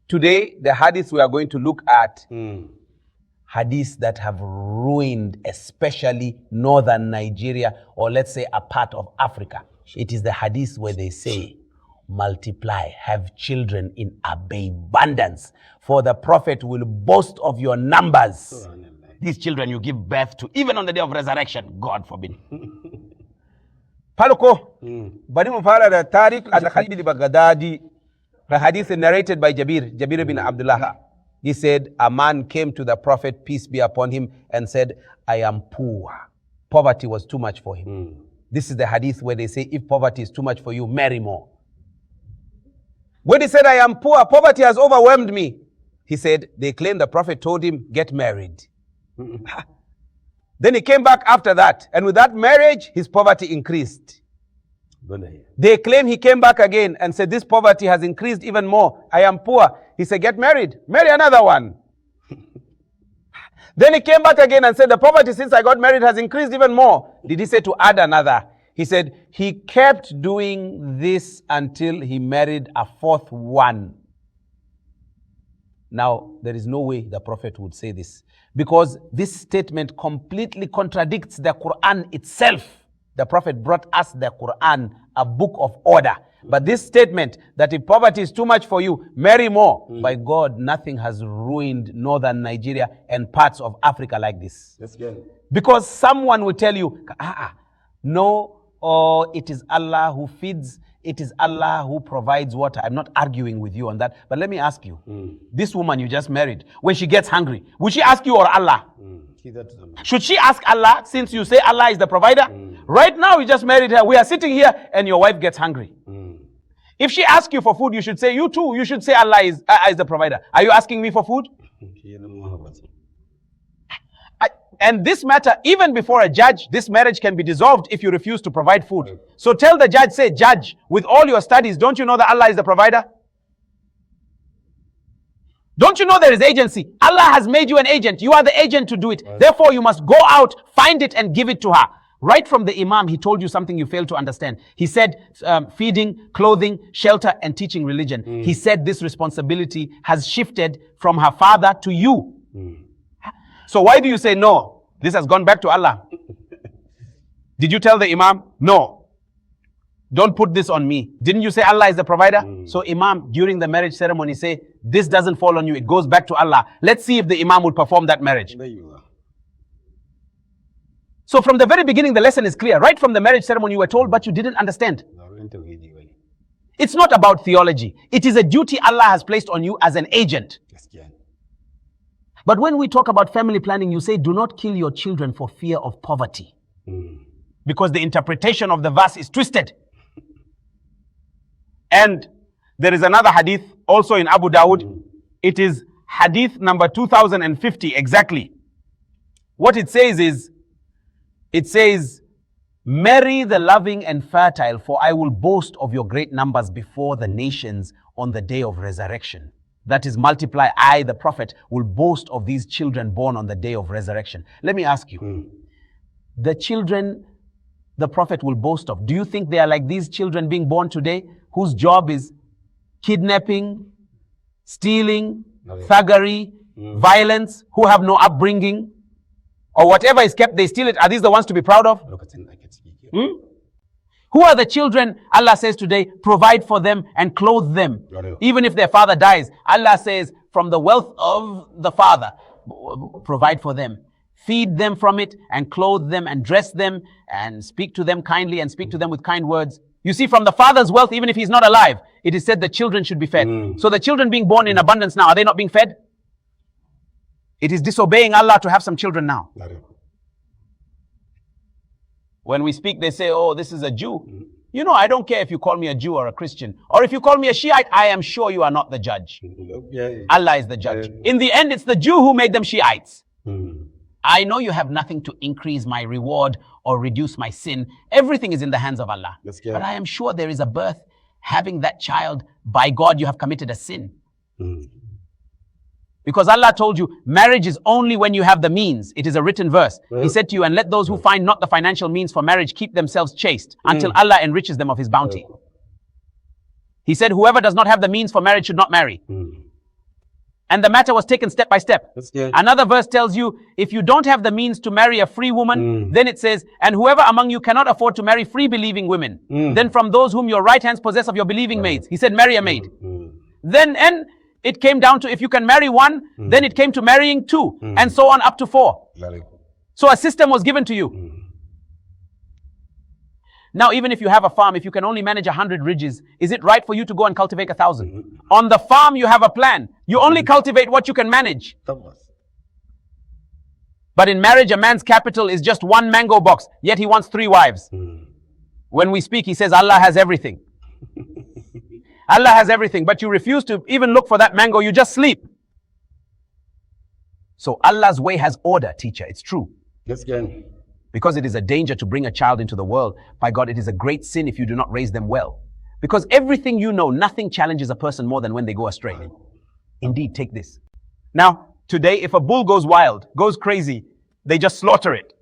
Today, the hadiths we are going to look at, hadiths that have ruined especially northern Nigeria, or let's say a part of Africa. It is the hadiths where they say, multiply, have children in abundance, for the Prophet will boast of your numbers. These children you give birth to, even on the day of resurrection, God forbid. Paloko, bari mu fara da Tariq al-Khalid al-Baghdadi, the hadith narrated by Jabir bin Abdullah. He said, a man came to the Prophet, peace be upon him, and said, I am poor. Poverty was too much for him. This is the hadith where they say, if poverty is too much for you, marry more. When he said, I am poor, poverty has overwhelmed me. He said, they claim the Prophet told him, get married. Then he came back after that, and with that marriage, his poverty increased. They claim he came back again and said, this poverty has increased even more. I am poor. He said, get married. Marry another one. Then he came back again and said, the poverty since I got married has increased even more. Did he say to add another? He said, he kept doing this until he married a fourth one. Now, there is no way the Prophet would say this, because this statement completely contradicts the Quran itself. The Prophet brought us the Quran, a book of order. But this statement that if poverty is too much for you, marry more. By God, nothing has ruined northern Nigeria and parts of Africa like this. That's good. Because someone will tell you, no, it is Allah who feeds, it is Allah who provides water. I'm not arguing with you on that. But let me ask you, this woman you just married, when she gets hungry, will she ask you or Allah? Should she ask Allah, since you say Allah is the provider? Right now you just married her. We are sitting here and your wife gets hungry. If she asks you for food, you should say, you too, you should say Allah is the provider. Are you asking me for food? And this matter, even before a judge, this marriage can be dissolved if you refuse to provide food. So tell the judge, say, judge, with all your studies, don't you know that Allah is the provider? Don't you know there is agency? Allah has made you an agent. You are the agent to do it. Therefore, you must go out, find it and give it to her. Right from the Imam, he told you something you failed to understand. He said feeding, clothing, shelter, and teaching religion. He said this responsibility has shifted from her father to you. So why do you say no? This has gone back to Allah. Did you tell the Imam? No. Don't put this on me. Didn't you say Allah is the provider? So Imam, during the marriage ceremony, say, this doesn't fall on you. It goes back to Allah. Let's see if the Imam would perform that marriage. There you are. So from the very beginning, the lesson is clear. Right from the marriage ceremony, you were told, but you didn't understand. It's not about theology. It is a duty Allah has placed on you as an agent. But when we talk about family planning, you say, do not kill your children for fear of poverty. Because the interpretation of the verse is twisted. And there is another hadith also in Abu Dawud. It is hadith number 2050 exactly. What it says is, it says, marry the loving and fertile, for I will boast of your great numbers before the nations on the day of resurrection. That is, multiply. I, the Prophet, will boast of these children born on the day of resurrection. Let me ask you, the children the Prophet will boast of, do you think they are like these children being born today, whose job is kidnapping, stealing, thuggery, violence, who have no upbringing, or whatever is kept, they steal it? Are these the ones to be proud of? Who are the children, Allah says today, provide for them and clothe them, even if their father dies? Allah says, from the wealth of the father, provide for them. Feed them from it and clothe them and dress them and speak to them kindly and speak to them with kind words. You see, from the father's wealth, even if he's not alive, it is said the children should be fed. So the children being born in abundance now, are they not being fed? It is disobeying Allah to have some children now. When we speak, they say, oh, this is a Jew. You know, I don't care if you call me a Jew or a Christian, or if you call me a Shiite, I am sure you are not the judge. Allah is the judge. In the end, it's the Jew who made them Shiites. I know you have nothing to increase my reward or reduce my sin. Everything is in the hands of Allah. But I am sure there is a birth. Having that child, by God, you have committed a sin. Because Allah told you, marriage is only when you have the means. It is a written verse. He said to you, and let those who find not the financial means for marriage keep themselves chaste until Allah enriches them of His bounty. He said, whoever does not have the means for marriage should not marry. And the matter was taken step by step. Another verse tells you, if you don't have the means to marry a free woman, then it says, and whoever among you cannot afford to marry free believing women, then from those whom your right hands possess of your believing maids. He said, marry a maid. Then, and it came down to, if you can marry one, then it came to marrying two, and so on up to 4. So a system was given to you. Now, even if you have a farm, if you can only manage 100 ridges, is it right for you to go and cultivate 1,000? On the farm, you have a plan. You only cultivate what you can manage. But in marriage, a man's capital is just 1 mango box, yet he wants 3 wives. When we speak, he says, Allah has everything. Allah has everything, but you refuse to even look for that mango, you just sleep. So Allah's way has order, teacher, it's true. Yes, again. Because it is a danger to bring a child into the world. By God, it is a great sin if you do not raise them well. Because everything you know, nothing challenges a person more than when they go astray. Indeed, take this. Now, today, if a bull goes wild, goes crazy, they just slaughter it.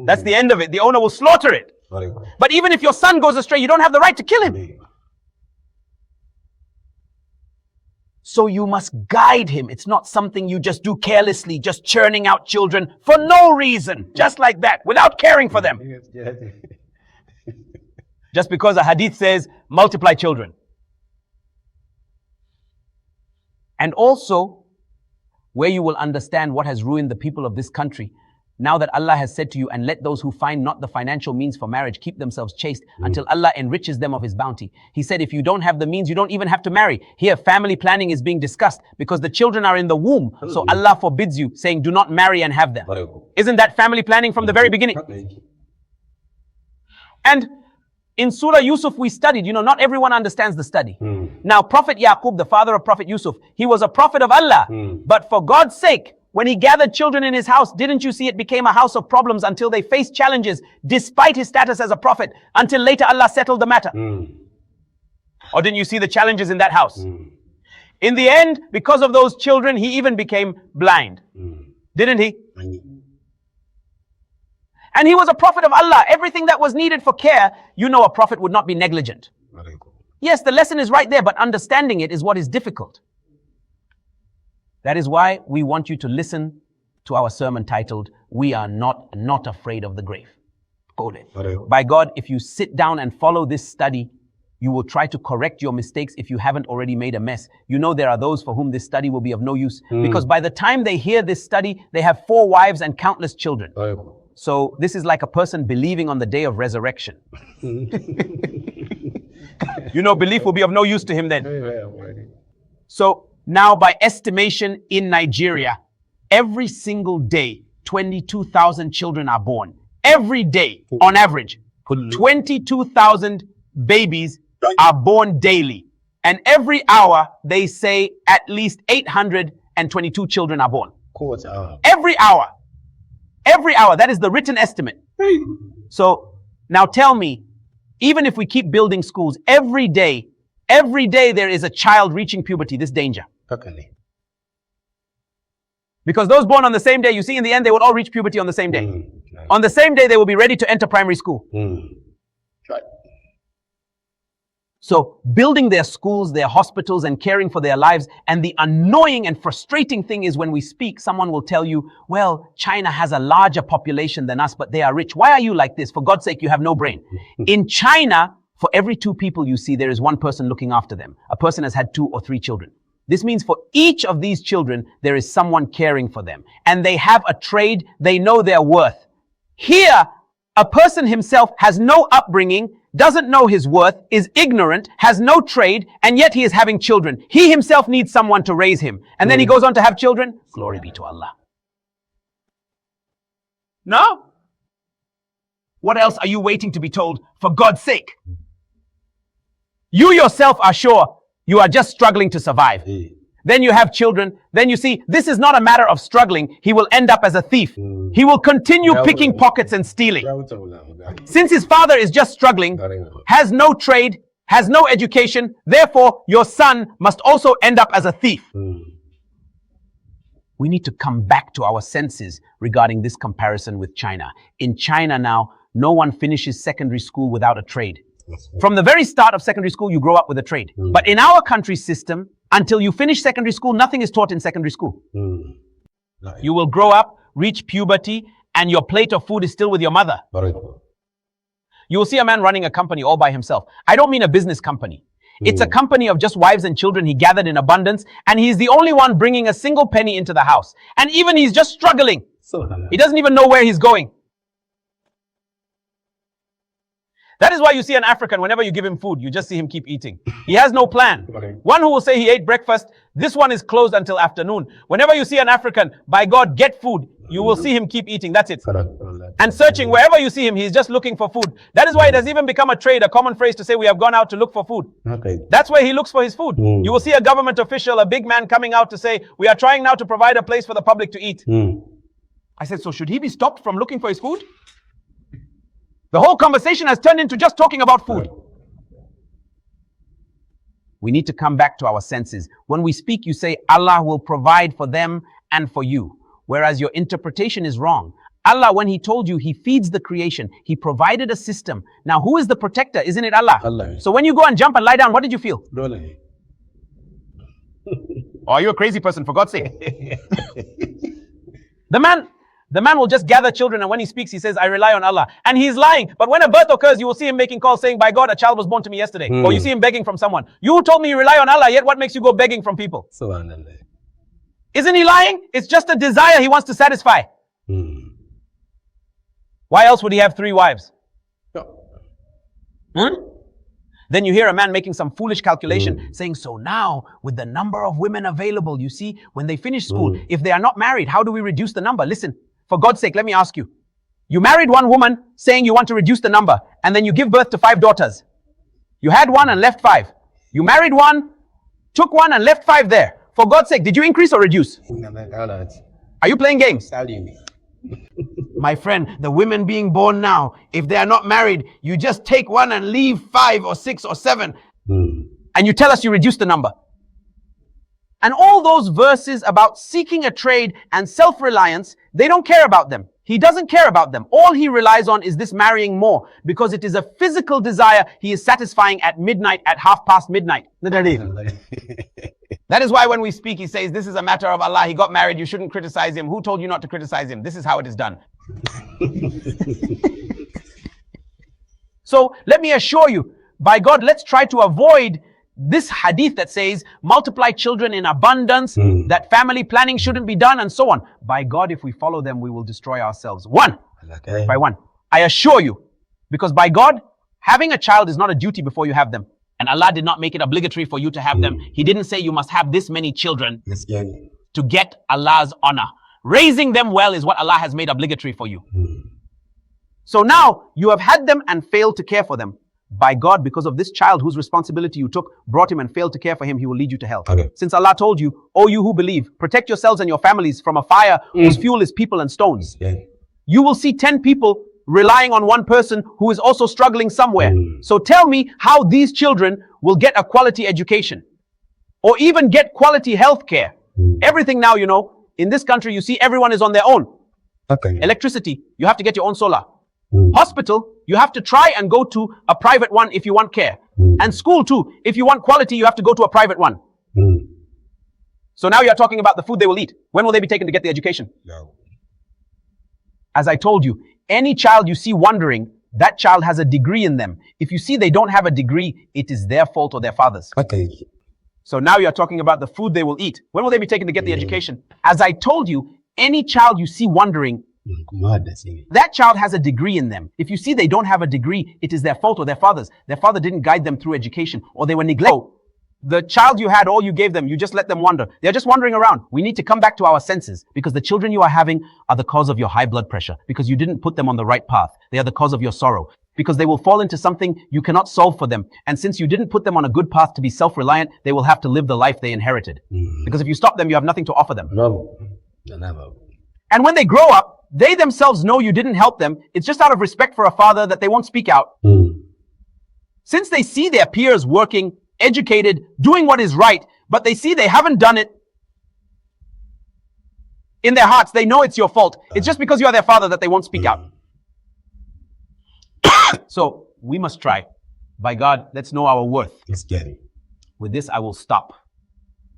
That's the end of it. The owner will slaughter it. But even if your son goes astray, you don't have the right to kill him. So you must guide him. It's not something you just do carelessly, just churning out children for no reason, just like that, without caring for them. Just because a hadith says, multiply children. And also, where you will understand what has ruined the people of this country, now that Allah has said to you, and let those who find not the financial means for marriage keep themselves chaste until Allah enriches them of His bounty. He said, if you don't have the means, you don't even have to marry. Here, family planning is being discussed because the children are in the womb. So Allah forbids you, saying, do not marry and have them. Isn't that family planning from the very beginning? And in Surah Yusuf, we studied, not everyone understands the study. Now, Prophet Yaqub, the father of Prophet Yusuf, he was a prophet of Allah. But for God's sake, when he gathered children in his house, didn't you see it became a house of problems until they faced challenges despite his status as a prophet, until later Allah settled the matter? Or didn't you see the challenges in that house? In the end, because of those children, he even became blind. Didn't he? And he was a prophet of Allah. Everything that was needed for care, a prophet would not be negligent. Yes, the lesson is right there, but understanding it is what is difficult. That is why we want you to listen to our sermon titled, We Are Not Afraid of the Grave. By God, if you sit down and follow this study, you will try to correct your mistakes if you haven't already made a mess. There are those for whom this study will be of no use. Because by the time they hear this study, they have 4 wives and countless children. So this is like a person believing on the day of resurrection. Belief will be of no use to him then. So now, by estimation in Nigeria, every single day, 22,000 children are born. Every day, on average, 22,000 babies are born daily. And every hour, they say at least 822 children are born. Every hour. Every hour. That is the written estimate. So now tell me, even if we keep building schools, every day there is a child reaching puberty, this danger. Because those born on the same day, you see, in the end, they will all reach puberty on the same day. On the same day, they will be ready to enter primary school. So building their schools, their hospitals, and caring for their lives. And the annoying and frustrating thing is when we speak, someone will tell you, well, China has a larger population than us, but they are rich. Why are you like this? For God's sake, you have no brain. In China, for every 2 people you see, there is 1 person looking after them. A person has had 2 or 3 children. This means for each of these children, there is someone caring for them. And they have a trade, they know their worth. Here, a person himself has no upbringing, doesn't know his worth, is ignorant, has no trade, and yet he is having children. He himself needs someone to raise him. And then he goes on to have children. Glory be to Allah. No? What else are you waiting to be told? For God's sake. You yourself are sure you are just struggling to survive. Then you have children. Then you see, this is not a matter of struggling. He will end up as a thief. He will continue picking pockets and stealing. Since his father is just struggling, has no trade, has no education, therefore your son must also end up as a thief. We need to come back to our senses regarding this comparison with China. In China now, no one finishes secondary school without a trade. From the very start of secondary school, you grow up with a trade. But in our country system, until you finish secondary school, nothing is taught in secondary school. You will grow up, reach puberty, and your plate of food is still with your mother. You will see a man running a company all by himself. I don't mean a business company. It's a company of just wives and children he gathered in abundance, and he's the only one bringing a single penny into the house. And even he's just struggling. He doesn't even know where he's going. That is why you see an African, whenever you give him food, you just see him keep eating. He has no plan. One who will say he ate breakfast, this one is closed until afternoon. Whenever you see an African, by God, get food, you will see him keep eating. That's it. And searching, wherever you see him, he's just looking for food. That is why it has even become a trade, a common phrase to say we have gone out to look for food. That's where he looks for his food. You will see a government official, a big man coming out to say, we are trying now to provide a place for the public to eat. I said, so should he be stopped from looking for his food? The whole conversation has turned into just talking about food. We need to come back to our senses. When we speak, you say, Allah will provide for them and for you. Whereas your interpretation is wrong. Allah, when He told you He feeds the creation, He provided a system. Now, who is the protector? Isn't it Allah? Allah. So when you go and jump and lie down, what did you feel? Oh, are you a crazy person, for God's sake? The man will just gather children, and when he speaks, he says, I rely on Allah. And he's lying. But when a birth occurs, you will see him making calls saying, by God, a child was born to me yesterday. Or you see him begging from someone. You told me you rely on Allah, yet what makes you go begging from people? Subhanallah. Isn't he lying? It's just a desire he wants to satisfy. Why else would he have 3 wives? Then you hear a man making some foolish calculation saying, so now with the number of women available, you see, when they finish school, if they are not married, how do we reduce the number? Listen, for God's sake, let me ask you. You married one woman saying you want to reduce the number, and then you give birth to 5 daughters. You had 1 and left 5. You married 1, took 1 and left 5 there. For God's sake, did you increase or reduce? Are you playing games? My friend, the women being born now, if they are not married, you just take 1 and leave 5 or 6 or 7. And you tell us you reduce the number. And all those verses about seeking a trade and self-reliance, they don't care about them. He doesn't care about them. All he relies on is this marrying more, because it is a physical desire he is satisfying at midnight, at midnight. That is why when we speak, he says, this is a matter of Allah. He got married. You shouldn't criticize him. Who told you not to criticize him? This is how it is done. So let me assure you, by God, let's try to avoid this hadith that says multiply children in abundance, that family planning shouldn't be done, and so on. By God, if we follow them, we will destroy ourselves. One by one. I assure you, because by God, having a child is not a duty before you have them. And Allah did not make it obligatory for you to have them. He didn't say you must have this many children to get Allah's honor. Raising them well is what Allah has made obligatory for you. So now you have had them and failed to care for them. By God, because of this child whose responsibility you took, brought him and failed to care for him, he will lead you to hell. Since Allah told you, O you who believe, protect yourselves and your families from a fire whose fuel is people and stones. You will see 10 people relying on one person who is also struggling somewhere. So tell me how these children will get a quality education or even get quality health care. Everything now, you know, in this country, you see everyone is on their own. Electricity, you have to get your own solar. Hospital, you have to try and go to a private one if you want care. And school too, if you want quality, you have to go to a private one. So now you're talking about the food they will eat. When will they be taken to get the education? As I told you, any child you see wondering, that child has a degree in them. If you see they don't have a degree, it is their fault or their father's. So now you're talking about the food they will eat. When will they be taken to get the education? As I told you, any child you see wondering, that child has a degree in them. If you see they don't have a degree, it is their fault or their father's. Their father didn't guide them through education, or they were neglected. The child you had, all you gave them, you just let them wander. They're just wandering around. We need to come back to our senses, because the children you are having are the cause of your high blood pressure, because you didn't put them on the right path. They are the cause of your sorrow, because they will fall into something you cannot solve for them. And since you didn't put them on a good path to be self-reliant, they will have to live the life they inherited. Because if you stop them, you have nothing to offer them. And when they grow up, they themselves know you didn't help them. It's just out of respect for a father that they won't speak out. Since they see their peers working, educated, doing what is right, but they see they haven't done it, in their hearts, they know it's your fault. It's just because you are their father that they won't speak out. So we must try By God, let's know our worth. Let's get it. With this, I will stop.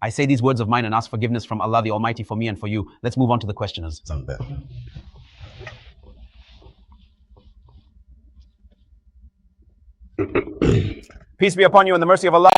I say these words of mine and ask forgiveness from Allah the Almighty for me and for you. Let's move on to the questioners. Peace be upon you and the mercy of Allah.